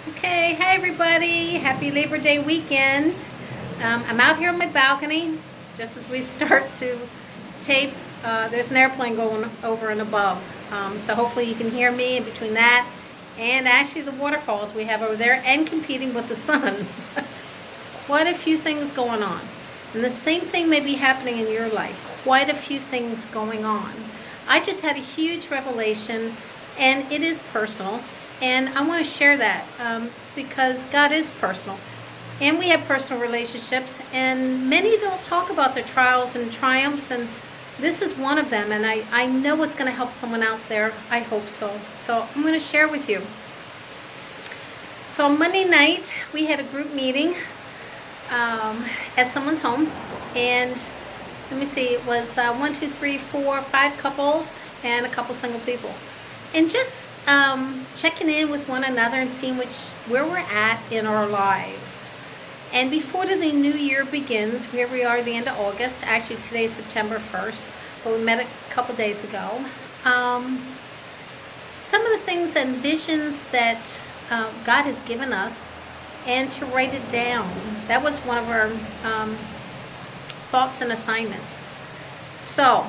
Okay, hi everybody. Happy Labor Day weekend. I'm out here on my balcony just as we start to tape. There's an airplane going over and above. So hopefully you can hear me in between that and actually the waterfalls we have over there and competing with the sun. Quite a few things going on. And the same thing may be happening in your life. Quite a few things going on. I just had a huge revelation, and it is personal. And I want to share that because God is personal. And we have personal relationships, and many don't talk about their trials and triumphs, and this is one of them. And I know it's going to help someone out there. I hope so. So I'm going to share with you. So Monday night, we had a group meeting at someone's home, and let me see, it was 5 couples and a couple single people, and just checking in with one another and seeing where we're at in our lives. And before the new year begins, here we are at the end of August. Actually, today's September 1st, but we met a couple days ago. Some of the things and visions that God has given us, and to write it down. That was one of our thoughts and assignments. So,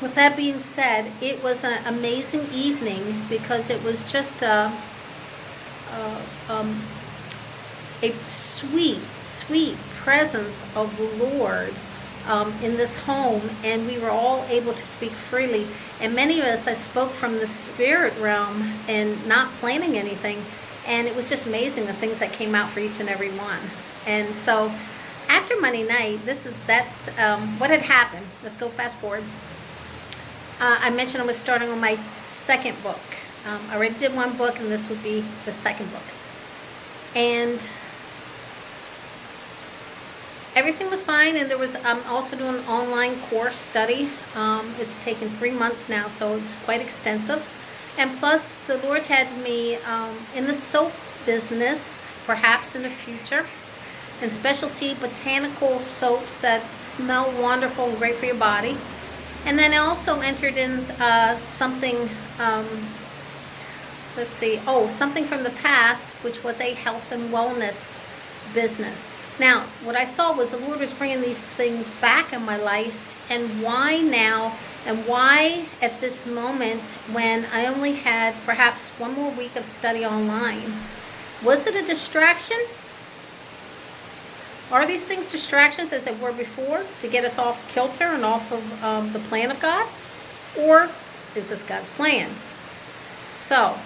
with that being said, it was an amazing evening because it was just a sweet, sweet presence of the Lord in this home, and we were all able to speak freely. And many of us, I spoke from the spirit realm and not planning anything. And it was just amazing the things that came out for each and every one. And so after Monday night, what had happened. Let's go fast forward. I mentioned I was starting on my second book. I already did one book, and this would be the second book. And everything was fine, and I'm also doing an online course study. It's taken 3 months now, so it's quite extensive. And plus, the Lord had me in the soap business, perhaps in the future, and specialty botanical soaps that smell wonderful and great for your body. And then I also entered in something, something from the past, which was a health and wellness business. Now, what I saw was the Lord was bringing these things back in my life, and why now? And why at this moment when I only had perhaps one more week of study online? Was it a distraction? Are these things distractions as they were before to get us off kilter and off of the plan of God? Or is this God's plan? So,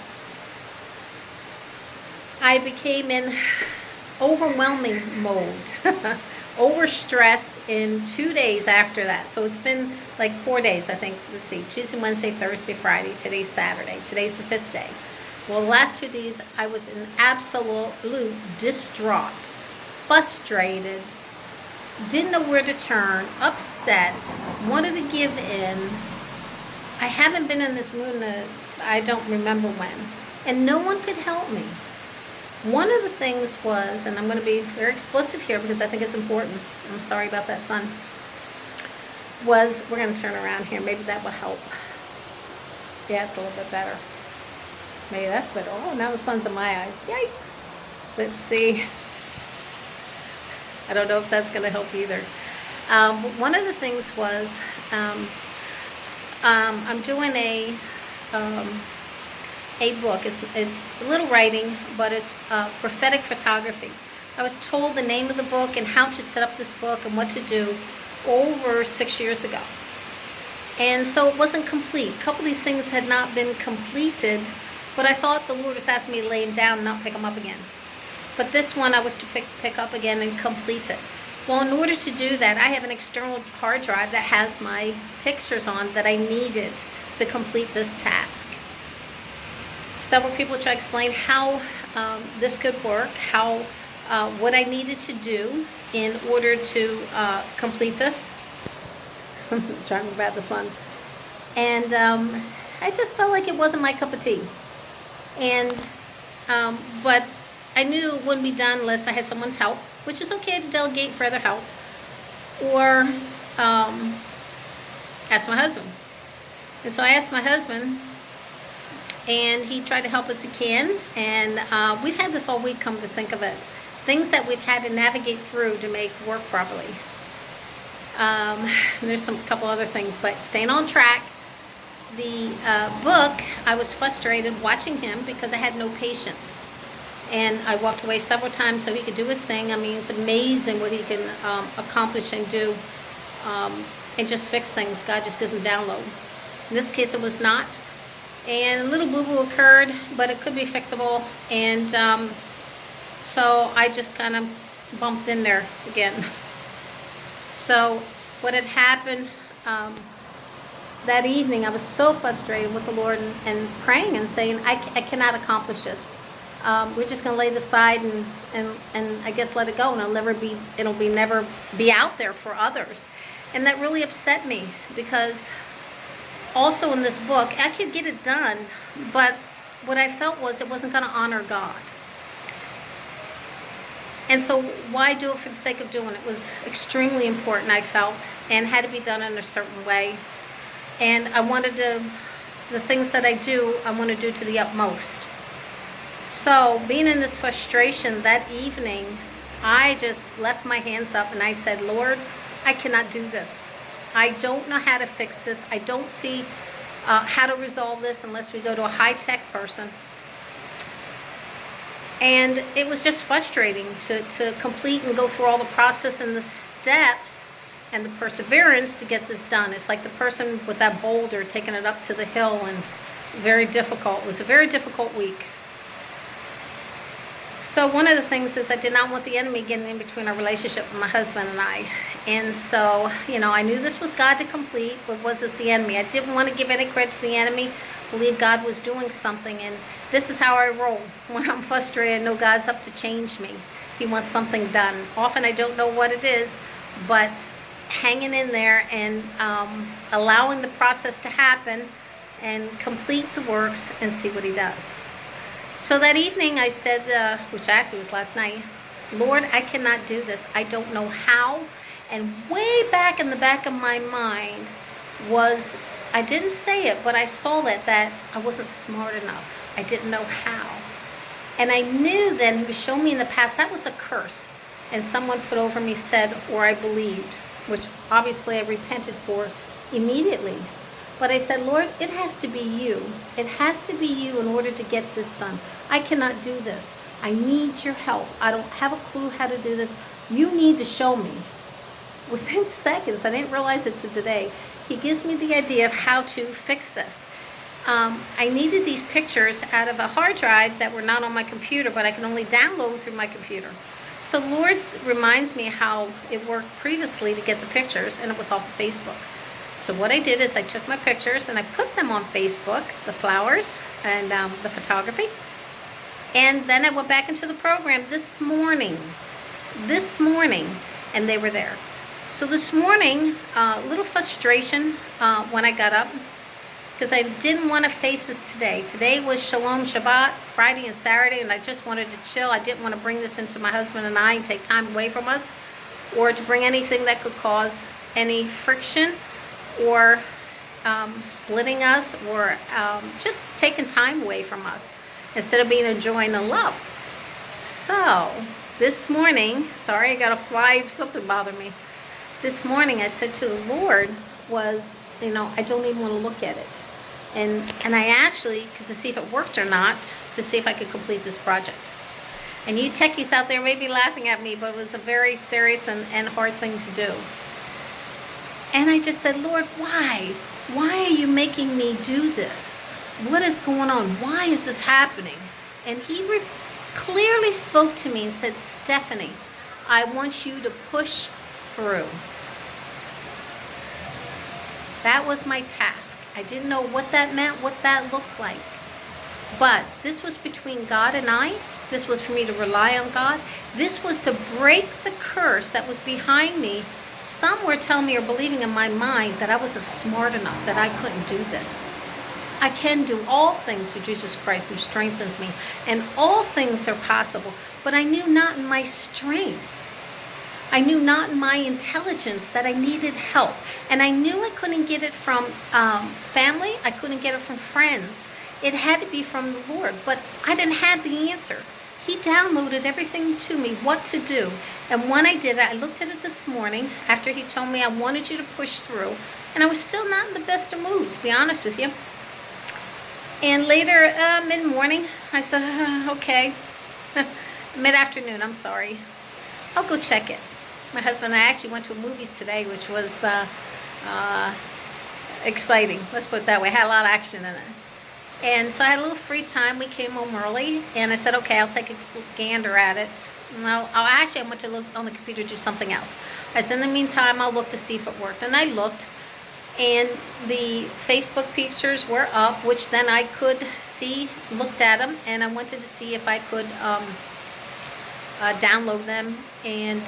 I became in overwhelming mode. Overstressed in 2 days after that. So it's been like 4 days, I think. Let's see, Tuesday, Wednesday, Thursday, Friday. Today's Saturday. Today's the 5th day. Well, the last 2 days I was in absolute distraught, frustrated, didn't know where to turn, upset, wanted to give in. I haven't been in this mood I don't remember when. And no one could help me. One of the things was, and I'm going to be very explicit here because I think it's important. I'm sorry about that, son. We're going to turn around here. Maybe that will help. Yeah, it's a little bit better. Maybe that's better. Oh, now the sun's in my eyes. Yikes. Let's see. I don't know if that's going to help either. But one of the things was, I'm doing a book. It's a little writing, but it's prophetic photography. I was told the name of the book and how to set up this book and what to do over 6 years ago. And so it wasn't complete. A couple of these things had not been completed, but I thought the Lord was asking me to lay them down and not pick them up again. But this one I was to pick up again and complete it. Well, in order to do that, I have an external hard drive that has my pictures on that I needed to complete this task. Several people try to explain how this could work, what I needed to do in order to complete this. I'm trying to bat the sun. And I just felt like it wasn't my cup of tea. And but I knew it wouldn't be done unless I had someone's help, which is okay to delegate further help, or ask my husband. And so I asked my husband, and he tried to help us he can. And we've had this all week, come to think of it. Things that we've had to navigate through to make work properly. There's a couple other things, but staying on track. The book, I was frustrated watching him because I had no patience. And I walked away several times so he could do his thing. I mean, it's amazing what he can accomplish and do and just fix things. God just doesn't download. In this case, it was not. And a little boo-boo occurred, but it could be fixable. And so I just kind of bumped in there again. So what had happened that evening, I was so frustrated with the Lord and praying and saying, I cannot accomplish this. We're just going to lay this aside and I guess let it go, and it'll never be out there for others. And that really upset me, because also in this book, I could get it done, but what I felt was it wasn't going to honor God. And so why do it for the sake of doing it? It was extremely important, I felt, and had to be done in a certain way. And I wanted to, the things that I do, I want to do to the utmost. So being in this frustration that evening, I just left my hands up and I said, Lord, I cannot do this. I don't know how to fix this. I don't see how to resolve this unless we go to a high-tech person. And it was just frustrating to complete and go through all the process and the steps and the perseverance to get this done. It's like the person with that boulder taking it up to the hill, and very difficult. It was a very difficult week. So one of the things is I did not want the enemy getting in between our relationship with my husband and I. And so, I knew this was God to complete, but was this the enemy? I didn't want to give any credit to the enemy. I believe God was doing something, and this is how I roll. When I'm frustrated, I know God's up to change me. He wants something done. Often I don't know what it is, but hanging in there and allowing the process to happen and complete the works and see what he does. So that evening I said, which actually was last night, Lord, I cannot do this. I don't know how. And way back in the back of my mind was, I didn't say it, but I saw that I wasn't smart enough. I didn't know how. And I knew then, he was showing me in the past, that was a curse. And someone put over me, said, or I believed, which obviously I repented for immediately. But I said, Lord, it has to be you. It has to be you in order to get this done. I cannot do this. I need your help. I don't have a clue how to do this. You need to show me. Within seconds, I didn't realize it till today, he gives me the idea of how to fix this. I needed these pictures out of a hard drive that were not on my computer, but I can only download through my computer. So Lord reminds me how it worked previously to get the pictures, and it was off of Facebook. So what I did is I took my pictures and I put them on Facebook, the flowers and the photography. And then I went back into the program this morning, and they were there. So this morning, a little frustration when I got up, because I didn't want to face this today. Today was Shalom Shabbat, Friday and Saturday, and I just wanted to chill. I didn't want to bring this into my husband and I and take time away from us, or to bring anything that could cause any friction or splitting us, or just taking time away from us instead of being enjoying the love. So this morning, sorry, I got a fly, something bothered me. This morning I said to the Lord was, I don't even want to look at it. And I actually, to see if it worked or not, to see if I could complete this project. And you techies out there may be laughing at me, but it was a very serious and hard thing to do. And I just said, Lord, why? Why are you making me do this? What is going on? Why is this happening? And he clearly spoke to me and said, Stephanie, I want you to push through. That was my task. I didn't know what that meant, what that looked like. But this was between God and I. This was for me to rely on God. This was to break the curse that was behind me. Some were telling me or believing in my mind that I wasn't smart enough, that I couldn't do this. I can do all things through Jesus Christ who strengthens me. And all things are possible. But I knew not in my strength. I knew not in my intelligence that I needed help. And I knew I couldn't get it from family. I couldn't get it from friends. It had to be from the Lord, but I didn't have the answer. He downloaded everything to me, what to do. And when I did it, I looked at it this morning after he told me I wanted you to push through. And I was still not in the best of moods, to be honest with you. And later, mid-morning, I said, okay. Mid-afternoon, I'm sorry. I'll go check it. My husband and I actually went to movies today, which was exciting. Let's put it that way. Had a lot of action in it. And so I had a little free time. We came home early, and I said, okay, I'll take a gander at it. And I went to look on the computer to do something else. I said, in the meantime, I'll look to see if it worked. And I looked, and the Facebook pictures were up, which then I could see, looked at them, and I wanted to see if I could download them, and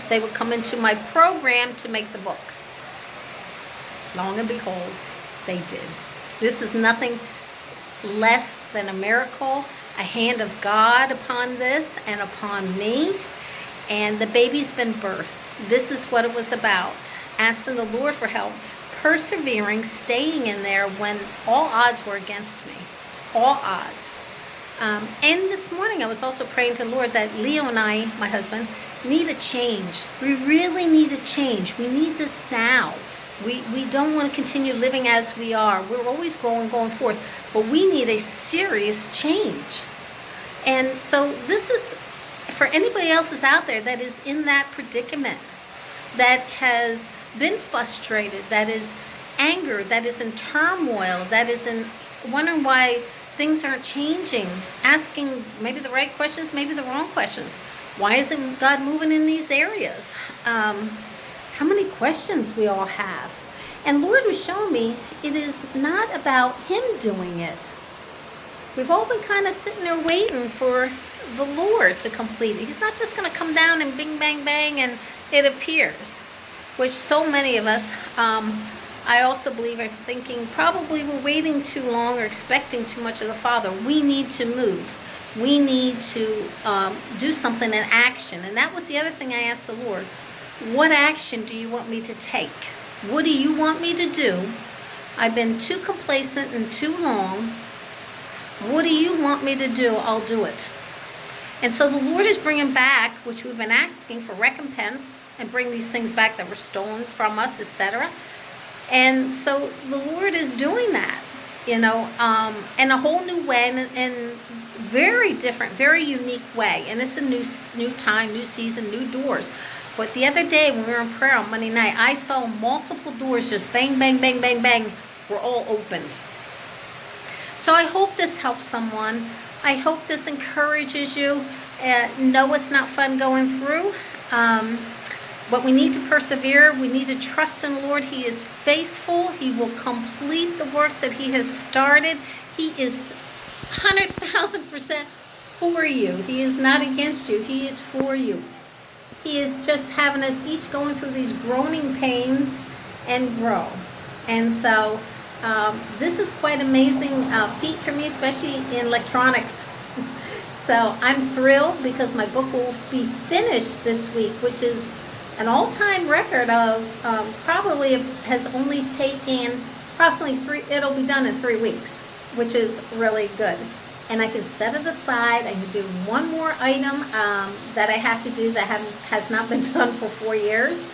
they would come into my program to make the book. Long and behold, they did. This is nothing less than a miracle, a hand of God upon this and upon me. And the baby's been birthed. This is what it was about. Asking the Lord for help, persevering, staying in there when all odds were against me. All odds. And this morning I was also praying to the Lord that Leo and I, my husband, need a change. We really need a change. We need this now. We don't want to continue living as we are. We're always growing, going forth. But we need a serious change. And so this is for anybody else is out there that is in that predicament, that has been frustrated, that is angered, that is in turmoil, that is in wondering why things aren't changing, asking maybe the right questions, maybe the wrong questions. Why isn't God moving in these areas? How many questions we all have. And Lord was showing me it is not about Him doing it. We've all been kind of sitting there waiting for the Lord to complete it. He's not just going to come down and bing, bang, bang, and it appears. Which so many of us, I also believe, are thinking probably we're waiting too long or expecting too much of the Father. We need to move. We need to do something in action. And that was the other thing I asked the Lord. What action do you want me to take? What do you want me to do? I've been too complacent and too long. What do you want me to do? I'll do it. And so the Lord is bringing back, which we've been asking for recompense, and bring these things back that were stolen from us, etc. And so the Lord is doing that, in a whole new way, and very different, very unique way. And it's a new time, new season, new doors. But the other day when we were in prayer on Monday night, I saw multiple doors just bang, bang, bang, bang, bang, were all opened. So I hope this helps someone. I hope this encourages you. No, it's not fun going through. But we need to persevere. We need to trust in the Lord. He is faithful. He will complete the works that He has started. He is 100,000% for you. He is not against you. He is for you. He is just having us each going through these groaning pains and grow. And so this is quite amazing feat for me, especially in electronics. So I'm thrilled because my book will be finished this week, which is an all-time record of probably has only taken approximately it'll be done in 3 weeks, which is really good. And I can set it aside. I can do one more item that I have to do that has not been done for 4 years.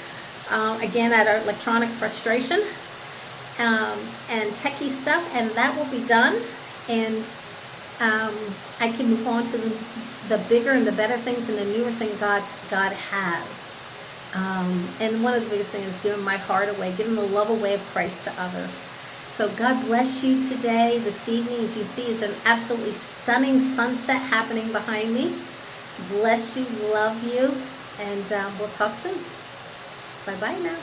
Again, at our electronic frustration and techie stuff, and that will be done. And I can move on to the bigger and the better things and the newer thing God has. And one of the biggest things is giving my heart away, giving the love away of Christ to others. So God bless you today. This evening, as you see, is an absolutely stunning sunset happening behind me. Bless you, love you, and we'll talk soon. Bye-bye now.